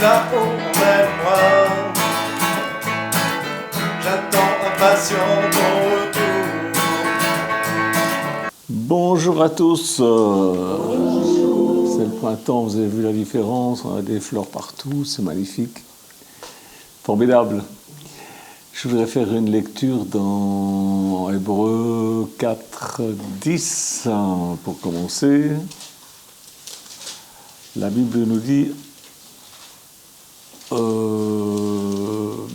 là-haut près de moi. J'attends impatient ton retour. Bonjour à tous. C'est le printemps, vous avez vu la différence, on a des fleurs partout, c'est magnifique. Formidable. Je voudrais faire une lecture dans Hébreux 4, 10 pour commencer. La Bible nous dit, au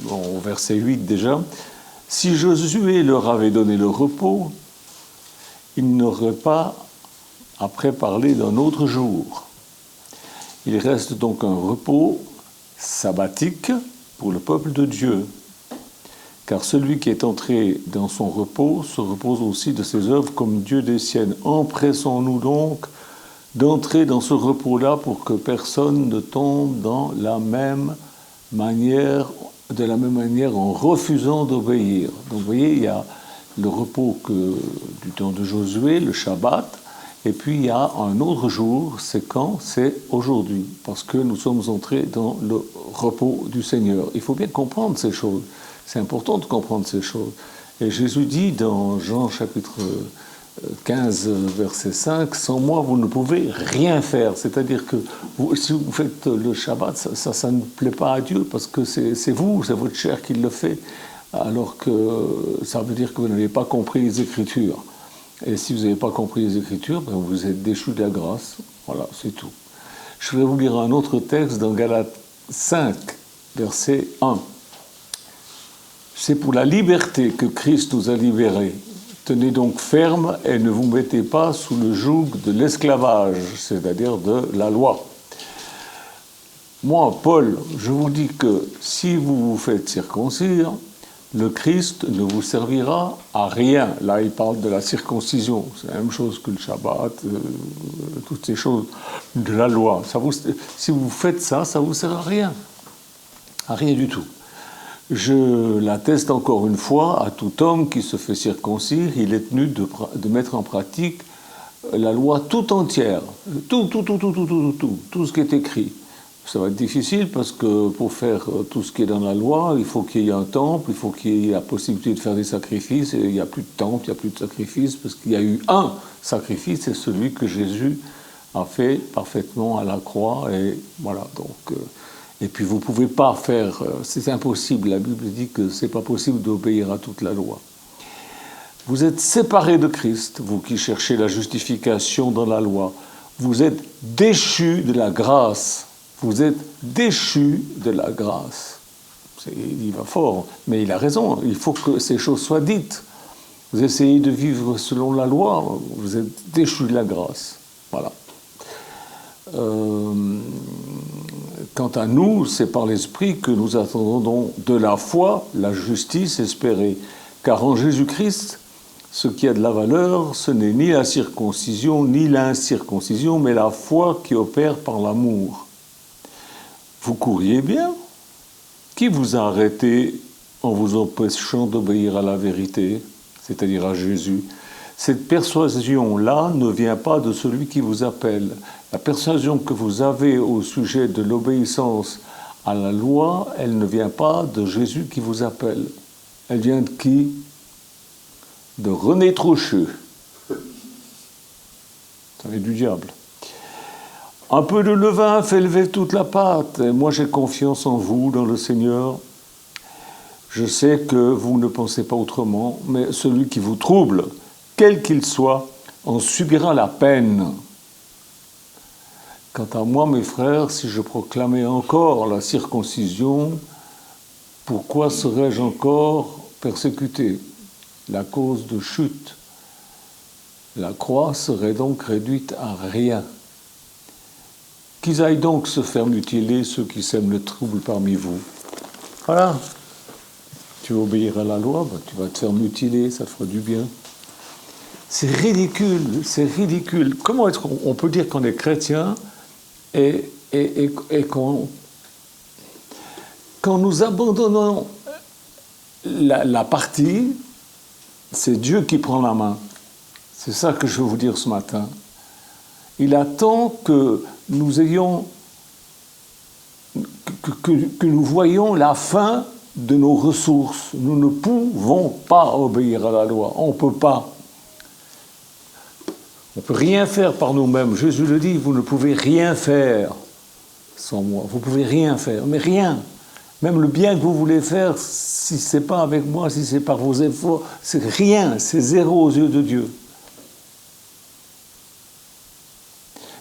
verset 8 déjà, « Si Josué leur avait donné le repos, il n'aurait pas après parlé d'un autre jour. Il reste donc un repos sabbatique pour le peuple de Dieu. Car celui qui est entré dans son repos se repose aussi de ses œuvres comme Dieu des siennes. Empressons-nous donc d'entrer dans ce repos-là pour que personne ne tombe de la même manière en refusant d'obéir. » Donc vous voyez, il y a le repos du temps de Josué, le Shabbat, et puis il y a un autre jour, c'est quand? C'est aujourd'hui, parce que nous sommes entrés dans le repos du Seigneur. Il faut bien comprendre ces choses, c'est important de comprendre ces choses. Et Jésus dit dans Jean chapitre 15, verset 5, « Sans moi, vous ne pouvez rien faire. » C'est-à-dire que si vous faites le Shabbat, ça ne plaît pas à Dieu, parce que c'est vous, c'est votre chair qui le fait, alors que ça veut dire que vous n'avez pas compris les Écritures. Et si vous n'avez pas compris les Écritures, ben vous êtes déchus de la grâce. Voilà, c'est tout. Je vais vous lire un autre texte dans Galates 5, verset 1. « C'est pour la liberté que Christ nous a libérés. Tenez donc ferme et ne vous mettez pas sous le joug de l'esclavage, c'est-à-dire de la loi. » Moi, Paul, je vous dis que si vous vous faites circoncire, le Christ ne vous servira à rien. Là, il parle de la circoncision. C'est la même chose que le Shabbat, toutes ces choses de la loi. Si vous faites ça, ça ne vous sert à rien. À rien du tout. Je l'atteste encore une fois à tout homme qui se fait circoncire, il est tenu de mettre en pratique la loi tout entière. Tout ce qui est écrit. Ça va être difficile parce que pour faire tout ce qui est dans la loi, il faut qu'il y ait un temple, il faut qu'il y ait la possibilité de faire des sacrifices, et il n'y a plus de temple, il n'y a plus de sacrifice, parce qu'il y a eu un sacrifice, c'est celui que Jésus a fait parfaitement à la croix, et voilà, donc... et puis vous ne pouvez pas faire, c'est impossible, la Bible dit que ce n'est pas possible d'obéir à toute la loi. Vous êtes séparés de Christ, vous qui cherchez la justification dans la loi, vous êtes déchus de la grâce. Vous êtes déchus de la grâce. Il va fort, mais il a raison, il faut que ces choses soient dites. Vous essayez de vivre selon la loi, vous êtes déchus de la grâce. Voilà. Quant à nous, c'est par l'Esprit que nous attendons de la foi la justice espérée. Car en Jésus-Christ, ce qui a de la valeur, ce n'est ni la circoncision ni l'incirconcision, mais la foi qui opère par l'amour. Vous couriez bien. Qui vous a arrêté en vous empêchant d'obéir à la vérité, c'est-à-dire à Jésus? Cette persuasion-là ne vient pas de celui qui vous appelle. La persuasion que vous avez au sujet de l'obéissance à la loi, elle ne vient pas de Jésus qui vous appelle. Elle vient de qui? De René Trochu. Ça vient du diable. Un peu de levain fait lever toute la pâte. Et moi, j'ai confiance en vous, dans le Seigneur. Je sais que vous ne pensez pas autrement, mais celui qui vous trouble, quel qu'il soit, en subira la peine. Quant à moi, mes frères, si je proclamais encore la circoncision, pourquoi serais-je encore persécuté? La cause de chute. La croix serait donc réduite à rien. Qu'ils aillent donc se faire mutiler ceux qui sèment le trouble parmi vous. Voilà. Tu veux obéir à la loi, ben tu vas te faire mutiler, ça te fera du bien. C'est ridicule, c'est ridicule. Comment est-ce qu'on peut dire qu'on est chrétien et quand nous abandonnons la partie, c'est Dieu qui prend la main. C'est ça que je veux vous dire ce matin. Il attend que nous ayons que nous voyons la fin de nos ressources. Nous ne pouvons pas obéir à la loi. On ne peut pas. On ne peut rien faire par nous-mêmes. Jésus le dit, vous ne pouvez rien faire sans moi. Vous ne pouvez rien faire, mais rien. Même le bien que vous voulez faire, si ce n'est pas avec moi, si c'est par vos efforts, c'est rien, c'est zéro aux yeux de Dieu.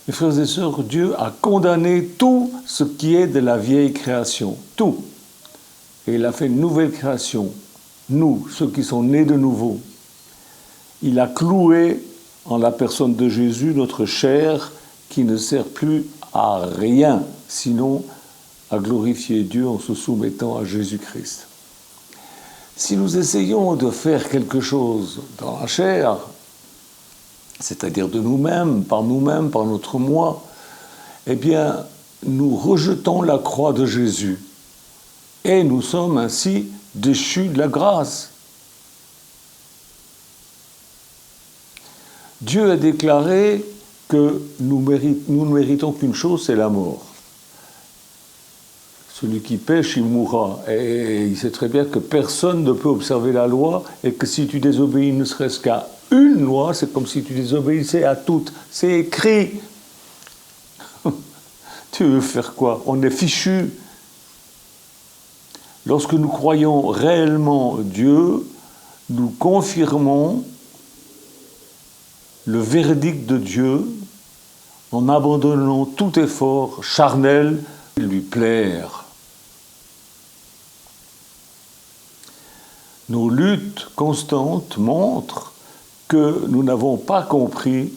Mes frères et sœurs, Dieu a condamné tout ce qui est de la vieille création. Tout. Et il a fait une nouvelle création. Nous, ceux qui sont nés de nouveau. Il a cloué en la personne de Jésus notre chair qui ne sert plus à rien, sinon à glorifier Dieu en se soumettant à Jésus-Christ. Si nous essayons de faire quelque chose dans la chair, c'est-à-dire de nous-mêmes, par notre moi, eh bien, nous rejetons la croix de Jésus et nous sommes ainsi déchus de la grâce. Dieu a déclaré que nous ne méritons qu'une chose, c'est la mort. Celui qui pêche, il mourra. Et il sait très bien que personne ne peut observer la loi et que si tu désobéis ne serait-ce qu'à une loi, c'est comme si tu désobéissais à toutes. C'est écrit. Tu veux faire quoi? On est fichu. Lorsque nous croyons réellement Dieu, nous confirmons le verdict de Dieu en abandonnant tout effort charnel de lui plaire. Nos luttes constantes montrent que nous n'avons pas compris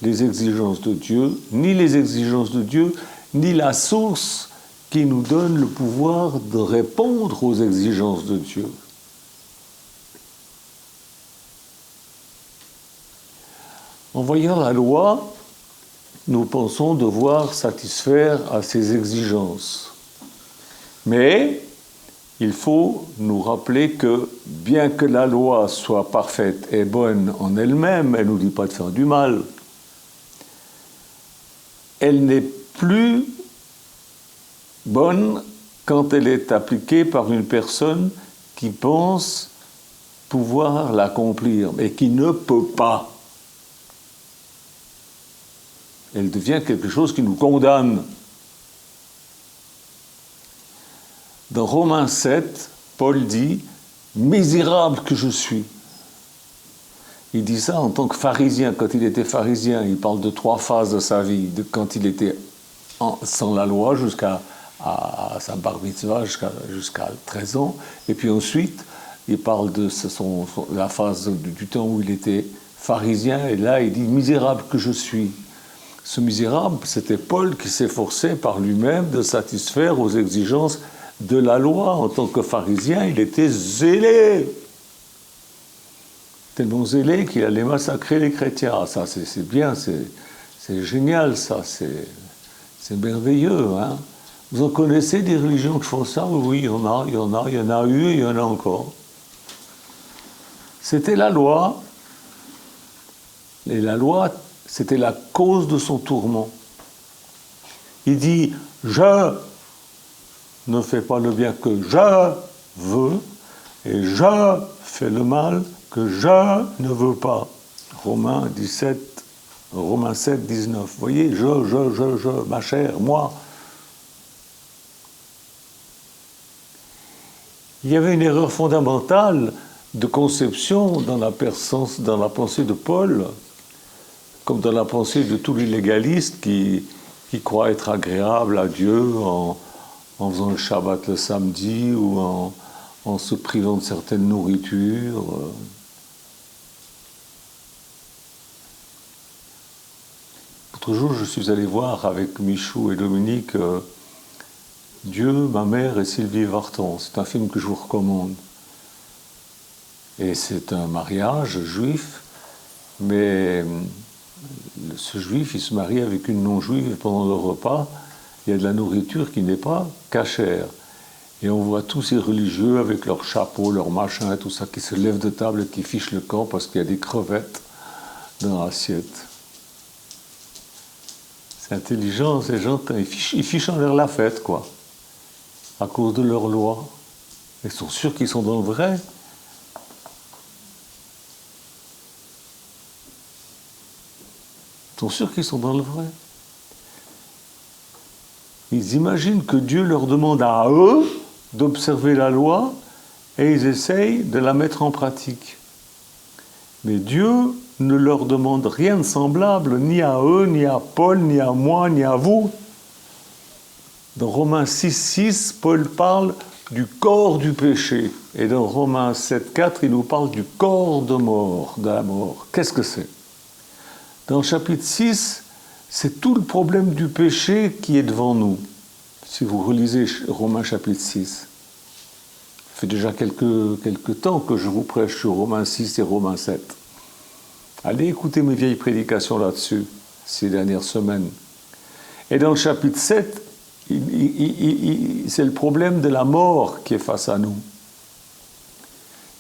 les exigences de Dieu, ni les exigences de Dieu, ni la source qui nous donne le pouvoir de répondre aux exigences de Dieu. En voyant la loi, nous pensons devoir satisfaire à ces exigences. Mais il faut nous rappeler que, bien que la loi soit parfaite et bonne en elle-même, elle ne nous dit pas de faire du mal, elle n'est plus bonne quand elle est appliquée par une personne qui pense pouvoir l'accomplir, mais qui ne peut pas. Elle devient quelque chose qui nous condamne. Dans Romains 7, Paul dit « Misérable que je suis ». Il dit ça en tant que pharisien. Quand il était pharisien, il parle de 3 phases de sa vie. De quand il était sans la loi jusqu'à sa bar mitzvah, jusqu'à 13 ans. Et puis ensuite, il parle de la phase du temps où il était pharisien. Et là, il dit « Misérable que je suis ». Ce misérable, c'était Paul qui s'efforçait par lui-même de satisfaire aux exigences de la loi. En tant que pharisien, il était zélé. Tellement zélé qu'il allait massacrer les chrétiens. Ah, ça, c'est bien, c'est génial, ça, c'est merveilleux. Hein. Vous en connaissez des religions qui font ça? Oui, il y en a eu et il y en a encore. C'était la loi. Et la loi, c'était la cause de son tourment. Il dit « Je ne fais pas le bien que je veux, et je fais le mal que je ne veux pas. » Romains 7, 19. Vous voyez, je, ma chère, moi. Il y avait une erreur fondamentale de conception dans la pensée de Paul, comme dans la pensée de tous les légalistes qui croient être agréables à Dieu en faisant le Shabbat le samedi ou en se privant de certaines nourritures. L'autre jour, je suis allé voir avec Michou et Dominique Dieu, ma mère et Sylvie Vartan. C'est un film que je vous recommande. Et c'est un mariage juif, mais ce juif, il se marie avec une non-juive et pendant le repas, il y a de la nourriture qui n'est pas cachère. Et on voit tous ces religieux avec leurs chapeaux, leurs machins, tout ça, qui se lèvent de table et qui fichent le camp parce qu'il y a des crevettes dans l'assiette. C'est intelligent, ces gens, ils fichent en l'air la fête, quoi. à cause de leur loi. Ils sont sûrs qu'ils sont dans le vrai. Ils sont sûrs qu'ils sont dans le vrai. Ils imaginent que Dieu leur demande à eux d'observer la loi et ils essayent de la mettre en pratique. Mais Dieu ne leur demande rien de semblable, ni à eux, ni à Paul, ni à moi, ni à vous. Dans Romains 6,6, Paul parle du corps du péché. Et dans Romains 7,4, il nous parle du corps de mort, de la mort. Qu'est-ce que c'est? Dans le chapitre 6, c'est tout le problème du péché qui est devant nous. Si vous relisez Romains chapitre 6. Ça fait déjà quelques temps que je vous prêche sur Romains 6 et Romains 7. Allez écouter mes vieilles prédications là-dessus, ces dernières semaines. Et dans le chapitre 7, c'est le problème de la mort qui est face à nous.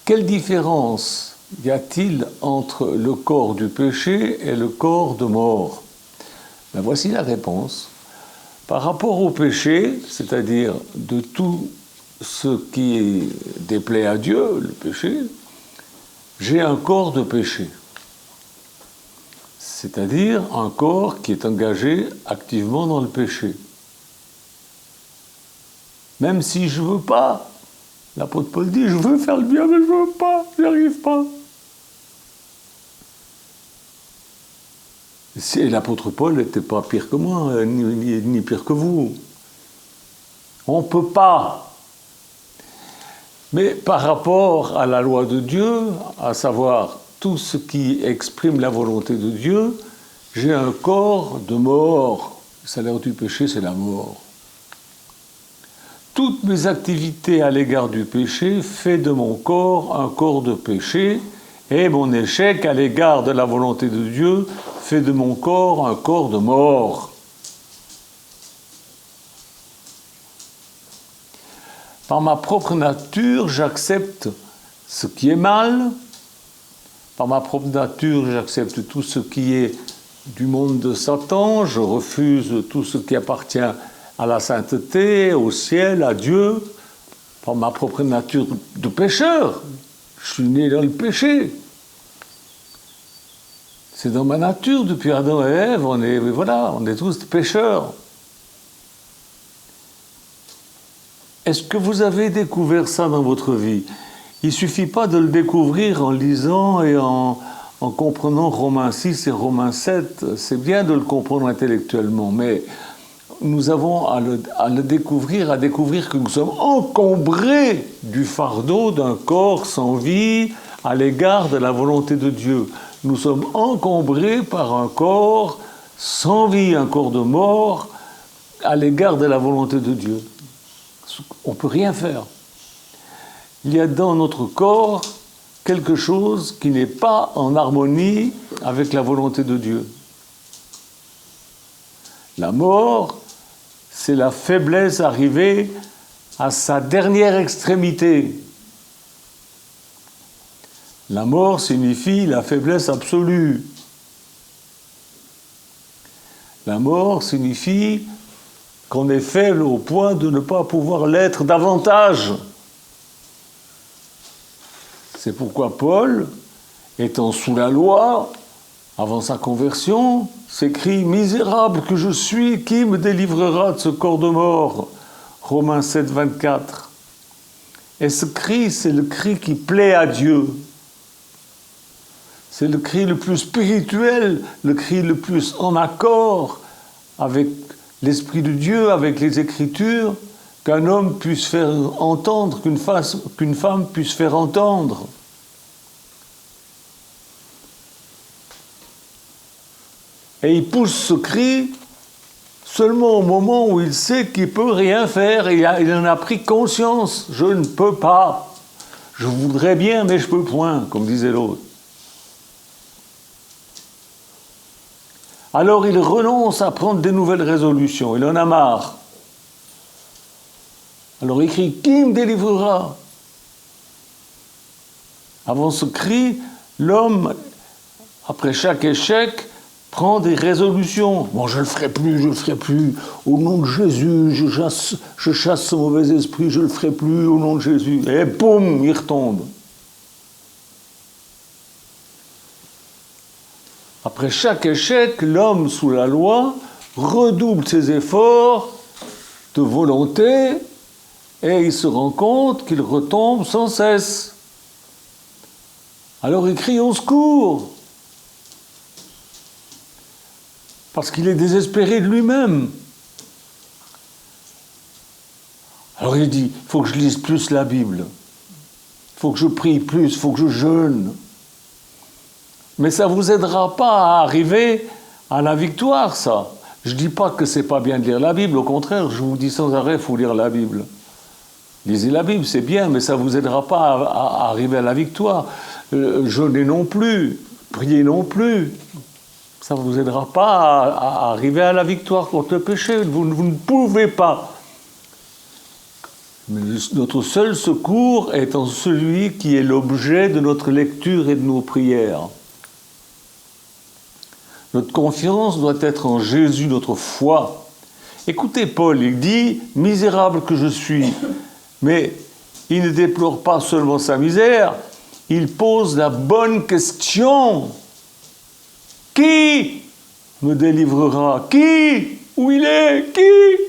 Quelle différence y a-t-il entre le corps du péché et le corps de mort? Ben voici la réponse. Par rapport au péché, c'est-à-dire de tout ce qui déplaît à Dieu, le péché, j'ai un corps de péché. C'est-à-dire un corps qui est engagé activement dans le péché. Même si je ne veux pas, l'apôtre Paul dit, je veux faire le bien, mais je ne veux pas, j'y arrive pas. Et l'apôtre Paul n'était pas pire que moi, ni pire que vous. On ne peut pas. Mais par rapport à la loi de Dieu, à savoir tout ce qui exprime la volonté de Dieu, j'ai un corps de mort. Le salaire du péché, c'est la mort. Toutes mes activités à l'égard du péché fait de mon corps un corps de péché, et mon échec à l'égard de la volonté de Dieu fait de mon corps un corps de mort. Par ma propre nature, j'accepte ce qui est mal. Par ma propre nature, j'accepte tout ce qui est du monde de Satan. Je refuse tout ce qui appartient à la sainteté, au ciel, à Dieu. Par ma propre nature de pécheur. Je suis né dans le péché. C'est dans ma nature, depuis Adam et Ève, on est tous pécheurs. Est-ce que vous avez découvert ça dans votre vie? Il ne suffit pas de le découvrir en lisant et en comprenant Romains 6 et Romains 7. C'est bien de le comprendre intellectuellement, mais nous avons à le découvrir, à découvrir que nous sommes encombrés du fardeau d'un corps sans vie à l'égard de la volonté de Dieu. Nous sommes encombrés par un corps sans vie, un corps de mort à l'égard de la volonté de Dieu. On ne peut rien faire. Il y a dans notre corps quelque chose qui n'est pas en harmonie avec la volonté de Dieu. La mort, c'est la faiblesse arrivée à sa dernière extrémité. La mort signifie la faiblesse absolue. La mort signifie qu'on est faible au point de ne pas pouvoir l'être davantage. C'est pourquoi Paul, étant sous la loi, avant sa conversion, s'écrie « Misérable que je suis, qui me délivrera de ce corps de mort ?» Romains 7, 24. Et ce cri, c'est le cri qui plaît à Dieu. C'est le cri le plus spirituel, le cri le plus en accord avec l'Esprit de Dieu, avec les Écritures, qu'un homme puisse faire entendre, qu'une femme puisse faire entendre. Et il pousse ce cri seulement au moment où il sait qu'il ne peut rien faire, et il en a pris conscience. Je ne peux pas. Je voudrais bien, mais je ne peux point, comme disait l'autre. Alors il renonce à prendre des nouvelles résolutions. Il en a marre. Alors il crie « Qui me délivrera ?» Avant ce cri, l'homme, après chaque échec, Prends des résolutions. Bon, je ne le ferai plus, je ne le ferai plus. Au nom de Jésus, je chasse ce mauvais esprit, je ne le ferai plus au nom de Jésus. Et boum, il retombe. Après chaque échec, l'homme sous la loi redouble ses efforts de volonté et il se rend compte qu'il retombe sans cesse. Alors il crie au secours. Parce qu'il est désespéré de lui-même. Alors il dit, il faut que je lise plus la Bible. Il faut que je prie plus, il faut que je jeûne. Mais ça ne vous aidera pas à arriver à la victoire, ça. Je ne dis pas que ce n'est pas bien de lire la Bible, au contraire, je vous dis sans arrêt, il faut lire la Bible. Lisez la Bible, c'est bien, mais ça ne vous aidera pas à arriver à la victoire. Jeûnez non plus, priez non plus. Ça ne vous aidera pas à arriver à la victoire contre le péché. Vous ne pouvez pas. Mais notre seul secours est en celui qui est l'objet de notre lecture et de nos prières. Notre confiance doit être en Jésus, notre foi. Écoutez Paul, il dit « Misérable que je suis ». Mais il ne déplore pas seulement sa misère, il pose la bonne question. Qui me délivrera? Qui? Où il est? Qui?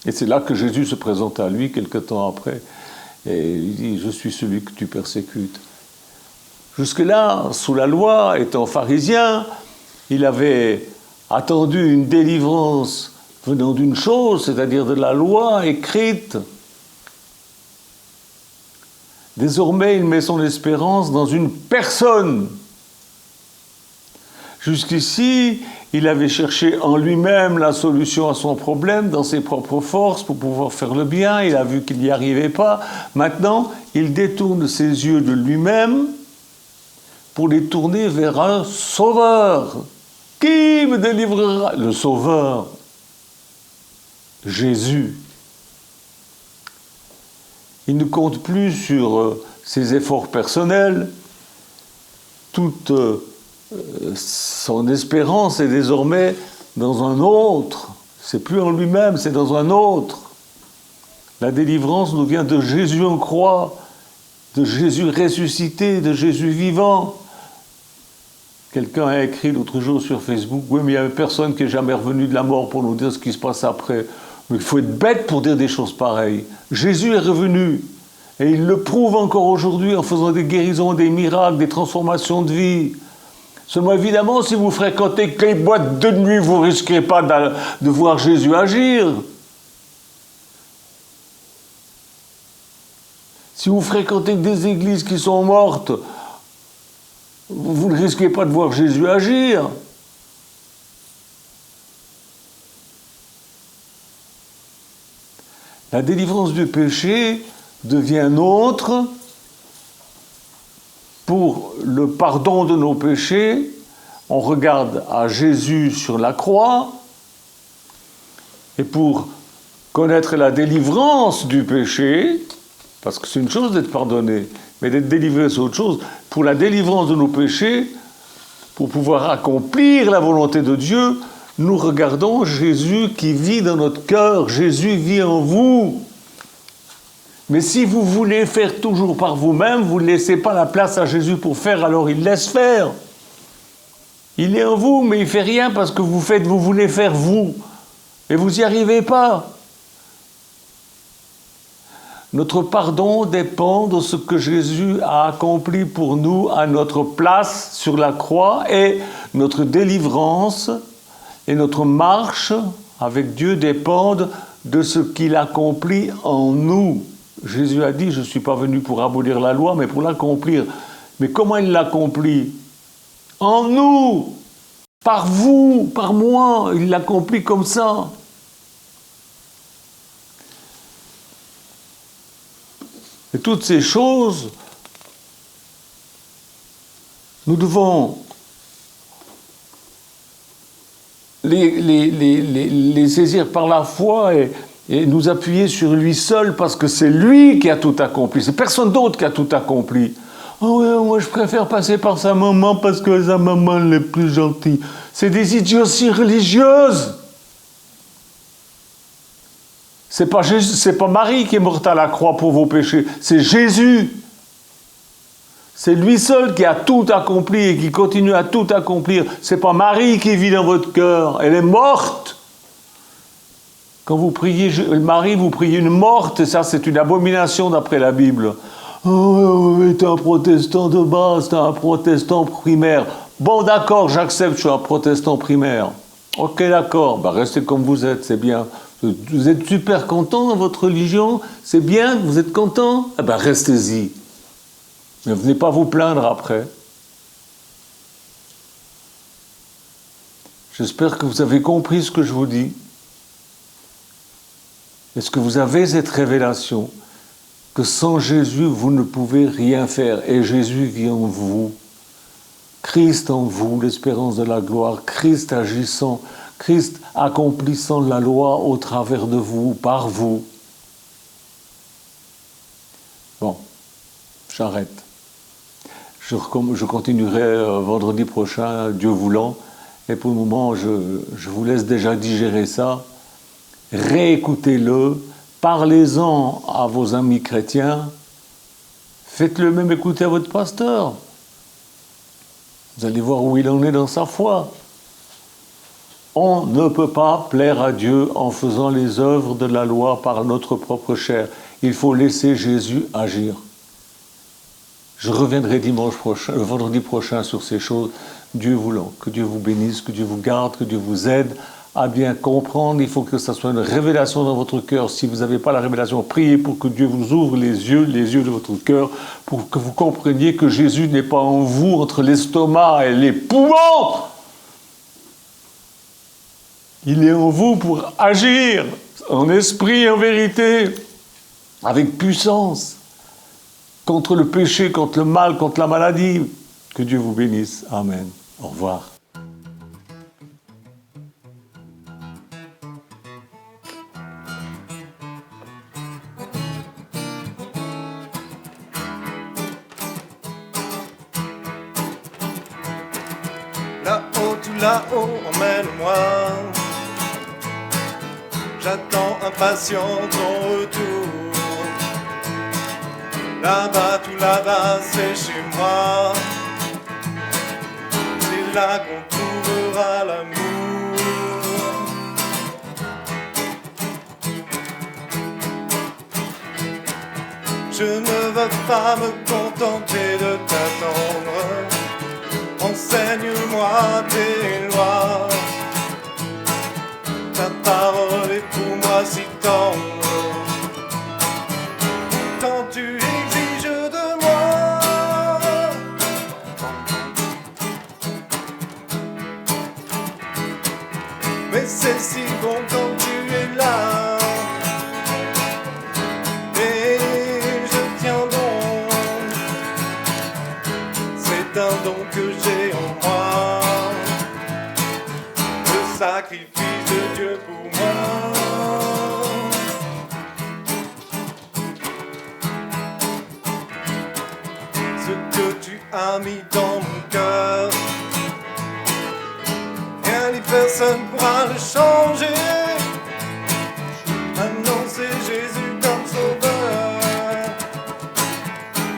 Et c'est là que Jésus se présente à lui quelque temps après. Et il dit, je suis celui que tu persécutes. Jusque-là, sous la loi, étant pharisien, il avait attendu une délivrance venant d'une chose, c'est-à-dire de la loi écrite. Désormais, il met son espérance dans une personne. Jusqu'ici, il avait cherché en lui-même la solution à son problème, dans ses propres forces, pour pouvoir faire le bien. Il a vu qu'il n'y arrivait pas. Maintenant, il détourne ses yeux de lui-même pour les tourner vers un sauveur. Qui me délivrera? Le sauveur, Jésus. Il ne compte plus sur ses efforts personnels. Toute son espérance est désormais dans un autre. C'est plus en lui-même, c'est dans un autre. La délivrance nous vient de Jésus en croix, de Jésus ressuscité, de Jésus vivant. Quelqu'un a écrit l'autre jour sur Facebook, oui, mais il n'y avait personne qui est jamais revenu de la mort pour nous dire ce qui se passe après. Mais il faut être bête pour dire des choses pareilles. Jésus est revenu. Et il le prouve encore aujourd'hui en faisant des guérisons, des miracles, des transformations de vie. Seulement, évidemment, si vous fréquentez que les boîtes de nuit, vous ne risquez pas de voir Jésus agir. Si vous fréquentez des églises qui sont mortes, vous ne risquez pas de voir Jésus agir. La délivrance du péché devient nôtre pour le pardon de nos péchés. On regarde à Jésus sur la croix, et pour connaître la délivrance du péché, parce que c'est une chose d'être pardonné, mais d'être délivré c'est autre chose, pour la délivrance de nos péchés, pour pouvoir accomplir la volonté de Dieu, nous regardons Jésus qui vit dans notre cœur. Jésus vit en vous. Mais si vous voulez faire toujours par vous-même, vous ne laissez pas la place à Jésus pour faire, alors il laisse faire. Il est en vous, mais il ne fait rien parce que vous voulez faire vous. Et vous n'y arrivez pas. Notre pardon dépend de ce que Jésus a accompli pour nous à notre place sur la croix, et notre délivrance et notre marche avec Dieu dépendent de ce qu'il accomplit en nous. Jésus a dit, je ne suis pas venu pour abolir la loi, mais pour l'accomplir. Mais comment il l'accomplit? En nous, par vous, par moi, il l'accomplit comme ça. Et toutes ces choses, nous devons les saisir par la foi et nous appuyer sur lui seul, parce que c'est lui qui a tout accompli. C'est personne d'autre qui a tout accompli. Oh ouais, moi je préfère passer par sa maman parce que sa maman elle est plus gentille. C'est des idioties religieuses. C'est pas Jésus, c'est pas Marie qui est morte à la croix pour vos péchés, c'est Jésus. C'est lui seul qui a tout accompli et qui continue à tout accomplir. C'est pas Marie qui vit dans votre cœur, elle est morte. Quand vous priez Marie, vous priez une morte, et ça c'est une abomination d'après la Bible. Oh, t'es un protestant de base, t'es un protestant primaire. Bon d'accord, j'accepte, je suis un protestant primaire. Ok d'accord, bah restez comme vous êtes, c'est bien. Vous êtes super content dans votre religion, c'est bien, vous êtes content, eh ben restez-y. Ne venez pas vous plaindre après. J'espère que vous avez compris ce que je vous dis. Est-ce que vous avez cette révélation que sans Jésus, vous ne pouvez rien faire et Jésus vit en vous. Christ en vous, l'espérance de la gloire, Christ agissant, Christ accomplissant la loi au travers de vous, par vous. Bon, j'arrête. Je continuerai vendredi prochain, Dieu voulant. Et pour le moment, je vous laisse déjà digérer ça. Réécoutez-le. Parlez-en à vos amis chrétiens. Faites-le même écouter à votre pasteur. Vous allez voir où il en est dans sa foi. On ne peut pas plaire à Dieu en faisant les œuvres de la loi par notre propre chair. Il faut laisser Jésus agir. Je reviendrai vendredi prochain sur ces choses, Dieu voulant. Que Dieu vous bénisse, que Dieu vous garde, que Dieu vous aide à bien comprendre. Il faut que ça soit une révélation dans votre cœur. Si vous n'avez pas la révélation, priez pour que Dieu vous ouvre les yeux de votre cœur, pour que vous compreniez que Jésus n'est pas en vous, entre l'estomac et les poumons. Il est en vous pour agir, en esprit, en vérité, avec puissance. Contre le péché, contre le mal, contre la maladie. Que Dieu vous bénisse. Amen. Au revoir. Là-haut, tout là-haut, emmène-moi. J'attends impatient ton retour. Là-bas, tout là-bas, c'est chez moi. C'est là qu'on trouvera l'amour. Je ne veux pas me contenter de t'attendre. Enseigne-moi tes lois. Ta parole est pour moi si tendre. Pourtant tu exiges de moi. Mais c'est si bon quand tu es là. Et je tiens bon. C'est un don que j'ai en moi. Le sacrifice de Dieu pour moi. Ce que tu as mis dans mon cœur, rien ni personne pourra le changer. Maintenant c'est Jésus comme sauveur.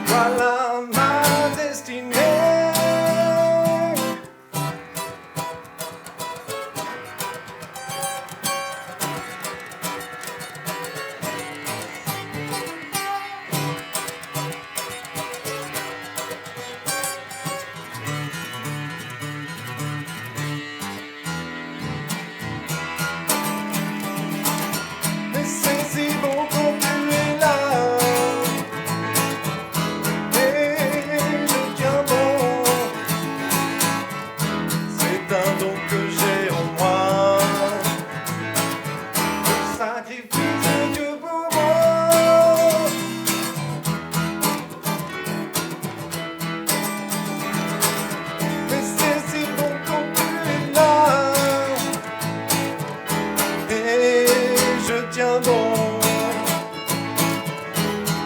Voilà ma destinée. Mais c'est si bon quand tu es là. Et je tiens bon. C'est un don que j'ai en moi. Le sacrifice de Dieu pour moi. Mais c'est si bon quand tu es là. Et je tiens bon.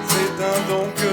C'est un don que